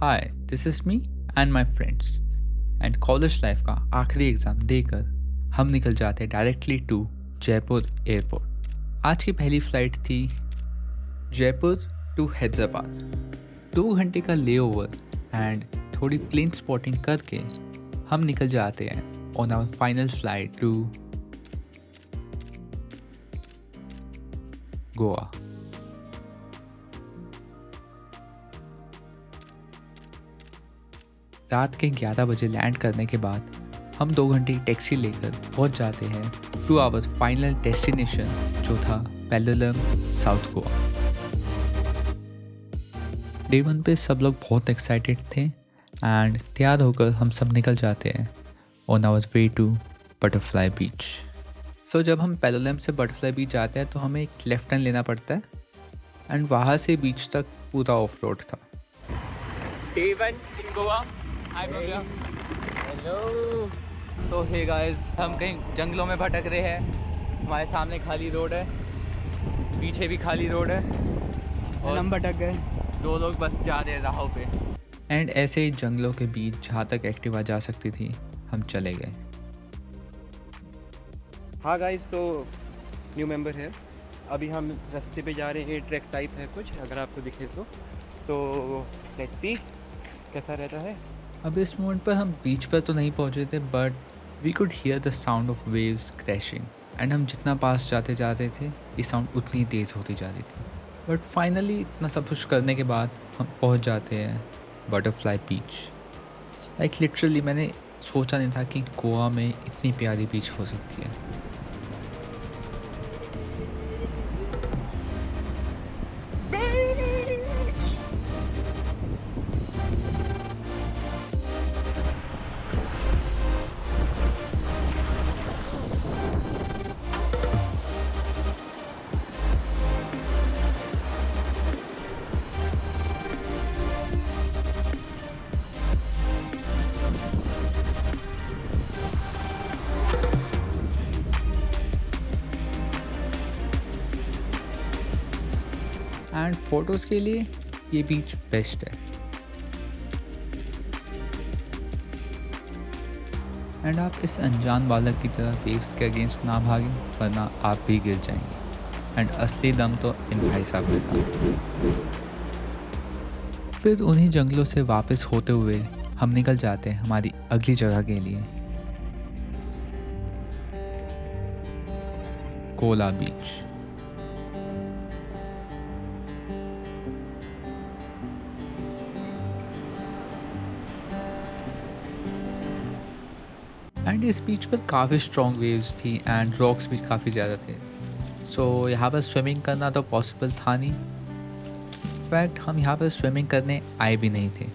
Hi this is me and my friends and college life का आखिरी exam देकर हम निकल जाते डायरेक्टली टू जयपुर एयरपोर्ट। आज की पहली फ़्लाइट थी जयपुर टू हैदराबाद। 2 घंटे का लेओवर एंड थोड़ी प्लेन स्पॉटिंग करके हम निकल जाते हैं on our final flight to Goa. रात के 11 बजे लैंड करने के बाद हम 2 घंटे की टैक्सी लेकर पहुंच जाते हैं टू आवर फाइनल डेस्टिनेशन जो था पेल्लम, साउथ गोवा। डे 1 पे सब लोग बहुत एक्साइटेड थे एंड तैयार होकर हम सब निकल जाते हैं on our way to butterfly beach. So जब हम पेल्लम से बटरफ्लाई बीच जाते हैं तो हमें एक लेफ्ट टर्न लेना पड़ता है एंड वहाँ से बीच तक पूरा ऑफ रोड था। Day 1 in Goa. Hi Bhavya. Hello. So hey guys, हम कहीं जंगलों में भटक रहे हैं। हमारे सामने खाली रोड है, पीछे भी खाली रोड है और हम भटक गए। 2 लोग बस जा रहे हैं राहों पे। एंड ऐसे ही जंगलों के बीच जहाँ तक एक्टिवा जा सकती थी हम चले गए। हाँ गाइस, तो न्यू मेंबर है। अभी हम रास्ते पे जा रहे हैं, ट्रैक टाइप है कुछ, अगर आपको दिखे तो लेट्स सी कैसा रहता है। अब इस मोमेंट पर हम बीच पर तो नहीं पहुंचे थे but we could hear the sound of waves crashing and हम जितना पास जाते जाते थे ये साउंड उतनी तेज़ होती जा रही थी। बट फाइनली इतना सब कुछ करने के बाद हम पहुंच जाते हैं बटरफ्लाई बीच। लाइक लिटरली मैंने सोचा नहीं था कि गोवा में इतनी प्यारी बीच हो सकती है। एंड फोटोज़ के लिए ये बीच बेस्ट है। एंड आप इस अनजान बालक की तरह वेव्स के अगेंस्ट ना भागें वरना आप भी गिर जाएंगे। एंड असली दम तो इन भाई साहब में था। फिर उन्हीं जंगलों से वापस होते हुए हम निकल जाते हैं हमारी अगली जगह के लिए, कोला बीच। एंड इस बीच पर काफ़ी स्ट्रॉन्ग वेव्स थी एंड रॉक्स भी काफ़ी ज़्यादा थे। सो यहाँ पर स्विमिंग करना तो पॉसिबल था नहीं। इनफैक्ट हम यहाँ पर स्विमिंग करने आए भी नहीं थे।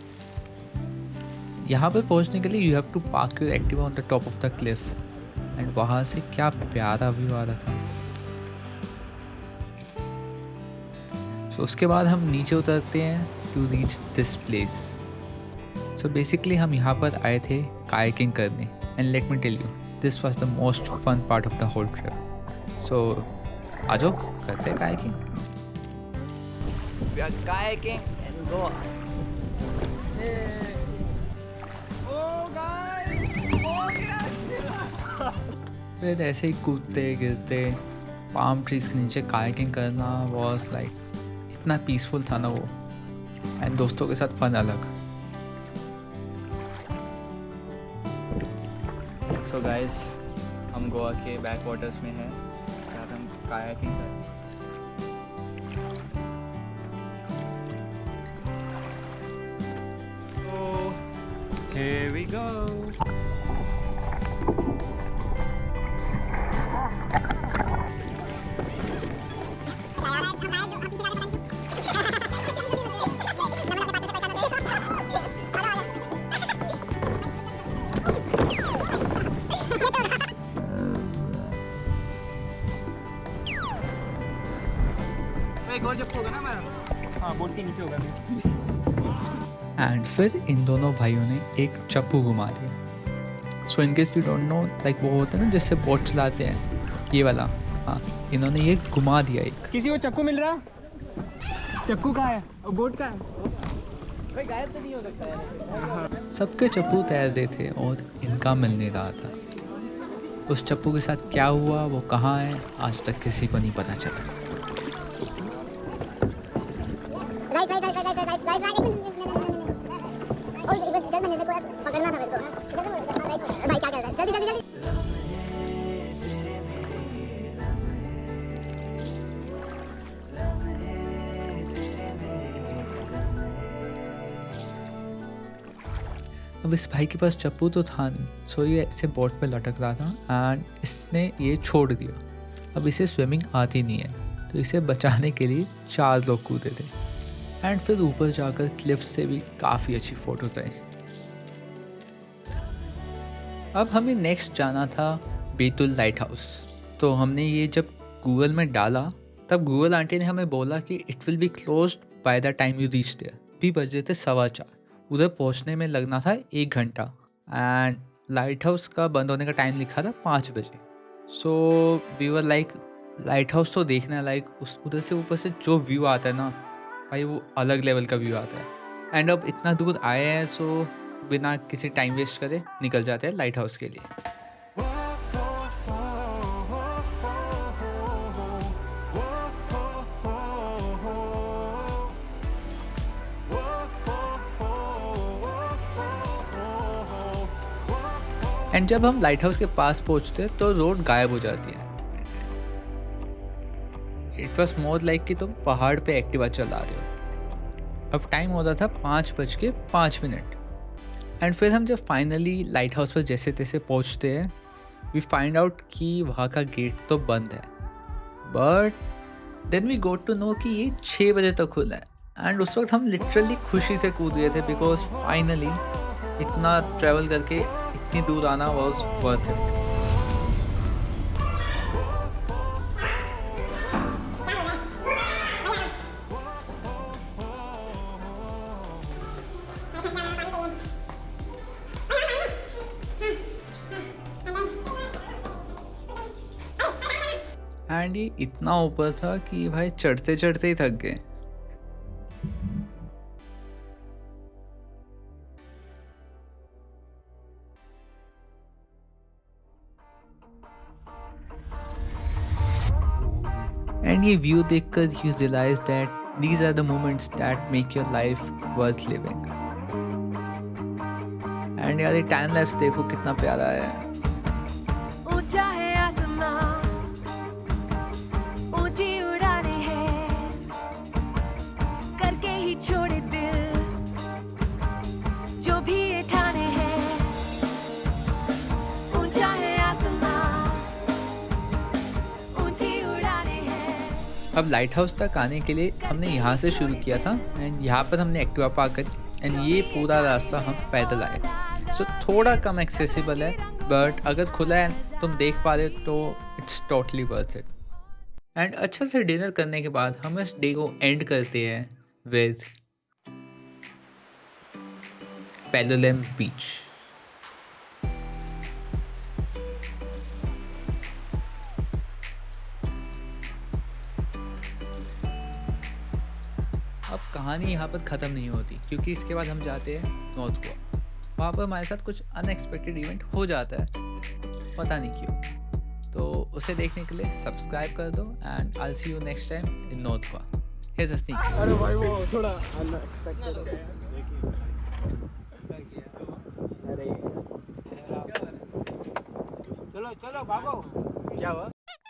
यहाँ पर पहुँचने के लिए you have to park your Activa on the top of the cliff and वहाँ से क्या प्यारा व्यू आ रहा था। सो उसके बाद हम नीचे उतरते हैं to reach this place. So basically हम यहाँ पर आए थे कायाकिंग करने and let me tell you this was the most fun part of the whole trip. So आ जाओ करते हैं kayaking. We are kayaking in Goa. Oh guys! Oh yes! फिर ऐसे ही कूदते गिरते पाम ट्रीज के नीचे कायाकिंग करना was like इतना पीसफुल था ना वो। एंड दोस्तों के साथ फन अलग। तो गाइस, हम गोवा के बैक वाटर्स में हैं, जहाँ हम कायाकिंग कर रहे हैं। So here we go. एक और जब होगा ना मैं, हाँ बोट के नीचे होगा। एंड फिर इन दोनों भाइयों ने एक चप्पू घुमा दिया। So in case you don't know like वो होता है ना जिससे बोट चलाते हैं, ये वाला। हाँ, इन्होंने ये घुमा दिया एक। किसी को चक्कू मिल रहा? चक्कू कहाँ है और बोट कहाँ है? भाई गायब तो नहीं हो सकता यार। सबके चप्पू तैर रहे थे और इनका मिल नहीं रहा था। उस चप्पू के साथ क्या हुआ, वो कहाँ है, आज तक किसी को नहीं पता चला। Right right right right right right right और इधर मैंने देखो यार पकड़ना था मेरे को। भाई क्या कर रहा है, जल्दी जल्दी जल्दी। अब इस भाई के पास चप्पू तो था नहीं, सो ये ऐसे बोट पे लटक रहा था एंड इसने ये छोड़ दिया। अब इसे स्विमिंग आती नहीं है, तो इसे बचाने के लिए 4 लोग कूदे थे एंड फिर ऊपर जाकर क्लिफ से भी काफ़ी अच्छी फ़ोटोज आई। अब हमें नेक्स्ट जाना था बेतुल लाइट हाउस। तो हमने ये जब गूगल में डाला तब गूगल आंटी ने हमें बोला कि it will be closed by the time you reach there. भी बजे थे 4:15। उधर पहुंचने में लगना था 1 घंटा एंड लाइट हाउस का बंद होने का टाइम लिखा था 5 बजे। So we were like lighthouse तो देखना है, लाइक उस उधर से ऊपर से जो व्यू आता है ना भाई, वो अलग लेवल का व्यू आता है। एंड अब इतना दूर आए हैं, सो बिना किसी टाइम वेस्ट करे निकल जाते हैं लाइट हाउस के लिए। एंड जब हम लाइट हाउस के पास पहुंचते तो रोड गायब हो जाती है। इट वॉज मोर लाइक कि तुम पहाड़ पे एक्टिवा चला रहे हो। अब टाइम होता था 5:05 एंड फिर हम जब फाइनली लाइट हाउस पर जैसे तैसे पहुंचते हैं, वी फाइंड आउट कि वहाँ का गेट तो बंद है, but then we got to know कि ये 6 बजे तक खुला है। एंड उस वक्त हम लिटरली खुशी से कूद गए थे, बिकॉज फाइनली इतना ट्रैवल करके इतनी दूर आना वॉज वर्थ इट। एंड ये इतना ऊपर था कि भाई चढ़ते चढ़ते ही थक गए। एंड ये व्यू देखकर you realise that these are the moments that make your life worth living. And यार ये टाइम लैप्स देखो कितना प्यारा है। ऊंचा है आसमां, ऊंची उड़ाने हैं, करके ही छोड़े दिल जो भी ये ठाने हैं। ऊंचा है आसमां, ऊंची उड़ाने हैं। अब लाइट हाउस तक आने के लिए हमने यहाँ से शुरू किया था एंड यहाँ पर हमने एक्टिवा पार्क करी एंड ये पूरा रास्ता हम पैदल आए। सो थोड़ा कम एक्सेसिबल है, बट अगर खुला है तुम देख पा रहे तो it's totally worth it. And अच्छा से डिनर करने के बाद हम इस डे को एंड करते हैं विद पेलोलेम बीच। अब कहानी यहाँ पर ख़त्म नहीं होती, क्योंकि इसके बाद हम जाते हैं नॉर्थ गोवा। वहाँ पर हमारे साथ कुछ अनएक्सपेक्टेड इवेंट हो जाता है, पता नहीं क्यों। तो उसे देखने के लिए सब्सक्राइब कर दो and I see you next time in North Goa. Here's a sneak. अरे भाई वो थोड़ा अनएक्सपेक्टेड हो गया। अरे चलो चलो भागो। क्या हुआ?